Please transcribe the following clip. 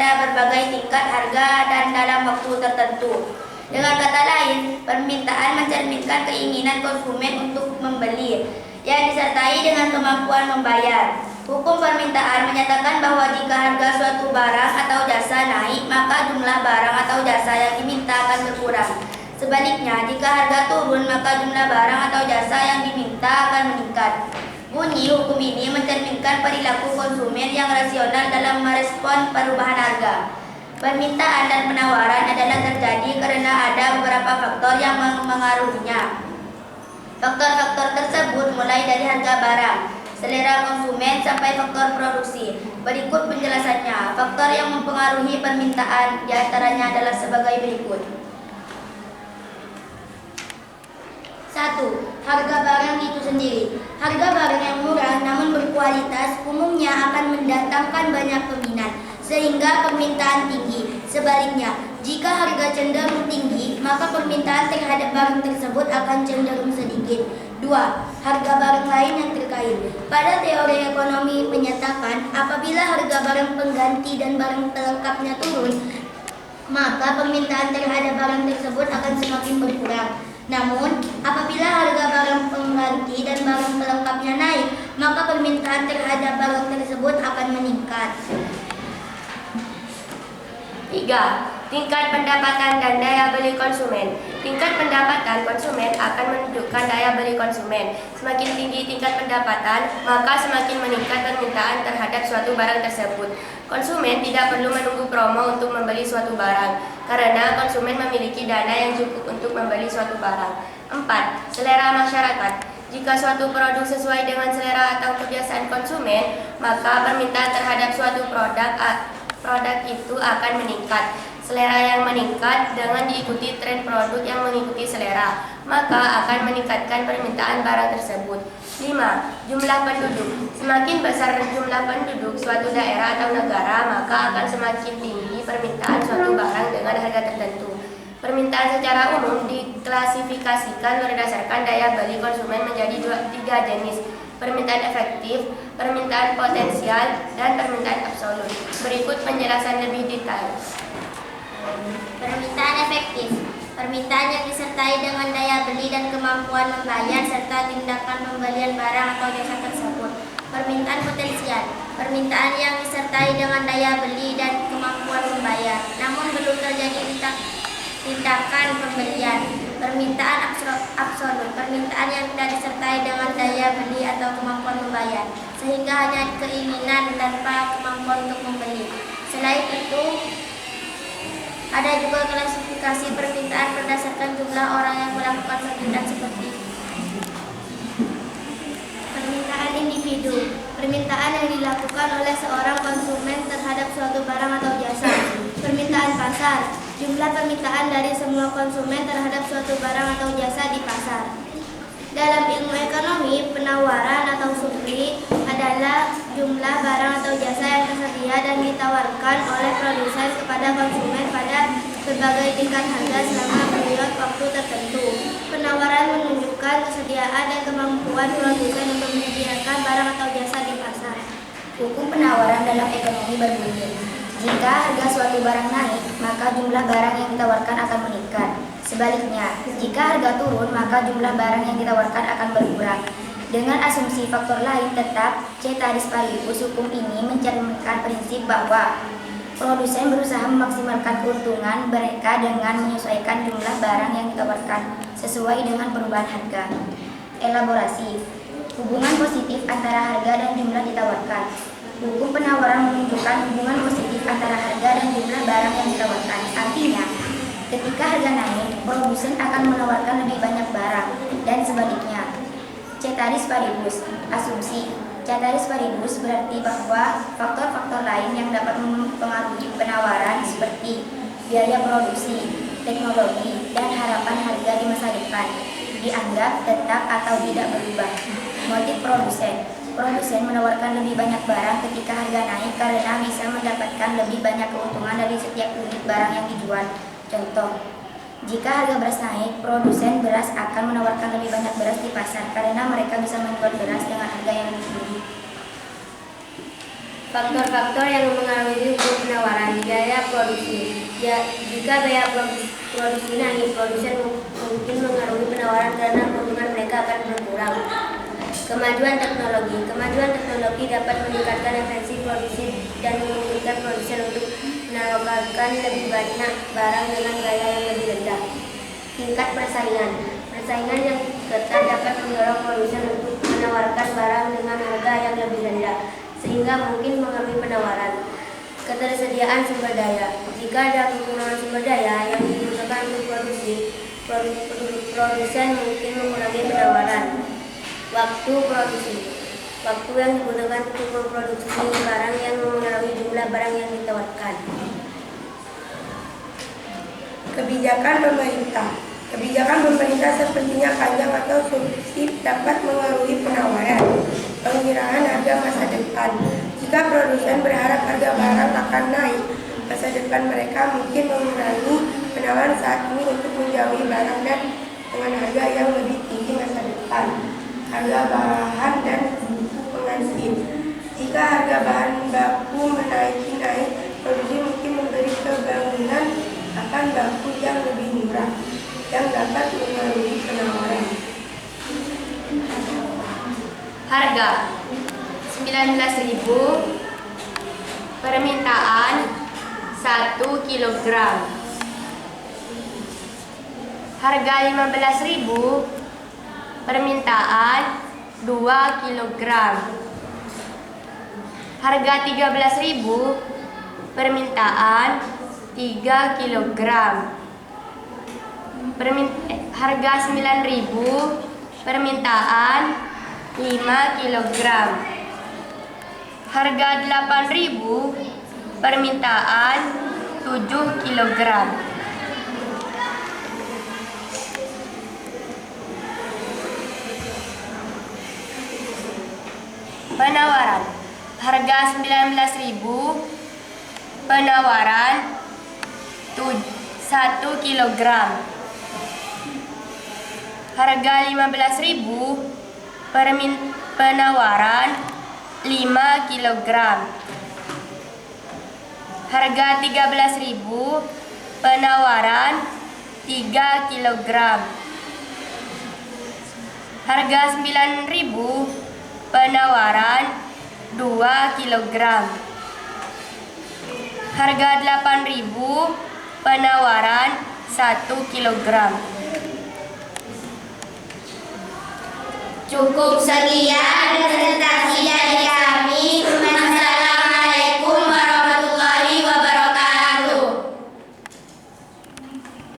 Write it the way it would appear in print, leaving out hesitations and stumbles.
pada berbagai tingkat harga dan dalam waktu tertentu. Dengan kata lain, permintaan mencerminkan keinginan konsumen untuk membeli yang disertai dengan kemampuan membayar. Hukum permintaan menyatakan bahwa jika harga suatu barang atau jasa naik, maka jumlah barang atau jasa yang diminta akan berkurang. Sebaliknya, jika harga turun, maka jumlah barang atau jasa yang diminta akan meningkat. Bunyi hukum ini mencerminkan perilaku konsumen yang rasional dalam merespon perubahan harga. Permintaan dan penawaran adalah terjadi karena ada beberapa faktor yang mempengaruhinya. Faktor-faktor tersebut mulai dari harga barang, selera konsumen, sampai faktor produksi. Berikut penjelasannya. Faktor yang mempengaruhi permintaan diantaranya adalah sebagai berikut. 1. Harga barang itu sendiri. Harga barang yang murah namun berkualitas umumnya akan mendatangkan banyak peminat, sehingga permintaan tinggi. Sebaliknya, jika harga cenderung tinggi, maka permintaan terhadap barang tersebut akan cenderung sedikit. 2. Harga barang lain yang terkait. Pada teori ekonomi menyatakan, apabila harga barang pengganti dan barang pelengkapnya turun, maka permintaan terhadap barang tersebut akan semakin berkurang. Namun, apabila harga barang pengganti dan barang pelengkapnya naik, maka permintaan terhadap barang tersebut akan meningkat. 3. Tingkat pendapatan dan daya beli konsumen. Tingkat pendapatan konsumen akan menentukan daya beli konsumen. Semakin tinggi tingkat pendapatan, maka semakin meningkat permintaan terhadap suatu barang tersebut. Konsumen tidak perlu menunggu promo untuk membeli suatu barang, karena konsumen memiliki dana yang cukup untuk membeli suatu barang. 4. Selera masyarakat. Jika suatu produk sesuai dengan selera atau kebiasaan konsumen, maka permintaan terhadap suatu produk itu akan meningkat. Selera yang meningkat dengan diikuti tren produk yang mengikuti selera, maka akan meningkatkan permintaan barang tersebut. 5. Jumlah penduduk. Semakin besar jumlah penduduk suatu daerah atau negara, maka akan semakin tinggi permintaan suatu barang dengan harga tertentu. Permintaan secara umum diklasifikasikan berdasarkan daya beli konsumen menjadi 3 jenis: permintaan efektif, permintaan potensial, dan permintaan absolut. Berikut penjelasan lebih detail. Permintaan efektif. Permintaan yang disertai dengan daya beli dan kemampuan membayar serta tindakan pembelian barang atau jasa tersebut. Permintaan potensial. Permintaan yang disertai dengan daya beli dan kemampuan membayar, namun belum terjadi tindakan pembelian. Permintaan absolut. Permintaan yang tidak disertai dengan daya beli atau kemampuan membayar, sehingga hanya keinginan tanpa kemampuan untuk membeli. Selain itu, ada juga klasifikasi permintaan berdasarkan jumlah orang yang melakukan permintaan seperti permintaan individu. Permintaan yang dilakukan oleh seorang konsumen terhadap suatu barang atau jasa. Permintaan pasar. Jumlah permintaan dari semua konsumen terhadap suatu barang atau jasa di pasar. Dalam ilmu ekonomi, penawaran atau supply adalah jumlah barang atau jasa yang tersedia dan ditawarkan oleh produsen kepada konsumen pada berbagai tingkat harga selama periode waktu tertentu. Penawaran menunjukkan kesediaan dan kemampuan produsen untuk menyediakan barang atau jasa di pasar. Hukum penawaran dalam ekonomi berbunyi, jika harga suatu barang naik, maka jumlah barang yang ditawarkan akan meningkat. Sebaliknya, jika harga turun, maka jumlah barang yang ditawarkan akan berkurang. Dengan asumsi faktor lain tetap, ceteris paribus, hukum ini mencerminkan prinsip bahwa produsen berusaha memaksimalkan keuntungan mereka dengan menyesuaikan jumlah barang yang ditawarkan sesuai dengan perubahan harga. Elaborasi. Hubungan positif antara harga dan jumlah ditawarkan. Hukum penawaran menunjukkan hubungan positif antara harga dan jumlah barang yang ditawarkan. Artinya, ketika harga naik, produsen akan menawarkan lebih banyak barang, dan sebaliknya. Ceteris paribus. Asumsi. Ceteris paribus berarti bahwa faktor-faktor lain yang dapat mempengaruhi penawaran seperti biaya produksi, teknologi, dan harapan harga di masa depan dianggap tetap atau tidak berubah. Motif produsen. Produsen menawarkan lebih banyak barang ketika harga naik karena bisa mendapatkan lebih banyak keuntungan dari setiap unit barang yang dijual. Contoh, jika harga beras naik, produsen beras akan menawarkan lebih banyak beras di pasar karena mereka bisa menjual beras dengan harga yang lebih tinggi. Faktor-faktor yang mempengaruhi hukum penawaran. Biaya Ya, jika biaya produksi naik, produsen mungkin mengaruhi penawaran karena keuntungan mereka akan berkurang. Kemajuan teknologi dapat meningkatkan efisiensi produksi dan memungkinkan produsen untuk menawarkan lebih banyak barang dengan biaya yang lebih rendah. Tingkat persaingan yang ketat dapat mendorong produsen untuk menawarkan barang dengan harga yang lebih rendah, sehingga mungkin mengambil penawaran. Ketersediaan sumber daya. Jika ada kekurangan sumber daya yang dibutuhkan untuk produksi, produsen mungkin mengurangi penawaran. Waktu yang dibutuhkan untuk memproduksi barang yang memenuhi jumlah barang yang ditawarkan. Kebijakan pemerintah sepertinya panjang atau subsidi dapat mengaruhi penawaran. Pengiraan harga masa depan. Jika produsen berharap harga barang akan naik, masa depan mereka mungkin mengurangi penawaran saat ini untuk menjauhi barang dan dengan harga yang lebih tinggi masa depan. Harga bahan dan buku pengantin. Jika harga bahan baku naik, produsen mungkin memberi kebangunan akan baku yang lebih murah yang dapat mengaruhi penawaran. Harga 19.000, permintaan 1 kg. Harga 15.000, permintaan 2 kg. Harga 13.000, permintaan 3 kg. Harga 9.000, permintaan 5 kg. Harga 8.000, permintaan 7 kg. Penawaran. Harga 19.000, penawaran 1 kg. Harga 15.000, penawaran 5 kg. Harga 13.000, penawaran 3 kg. Harga 9.000, penawaran 2 kg. Harga 8.000, penawaran 1 kg. Cukup sekian.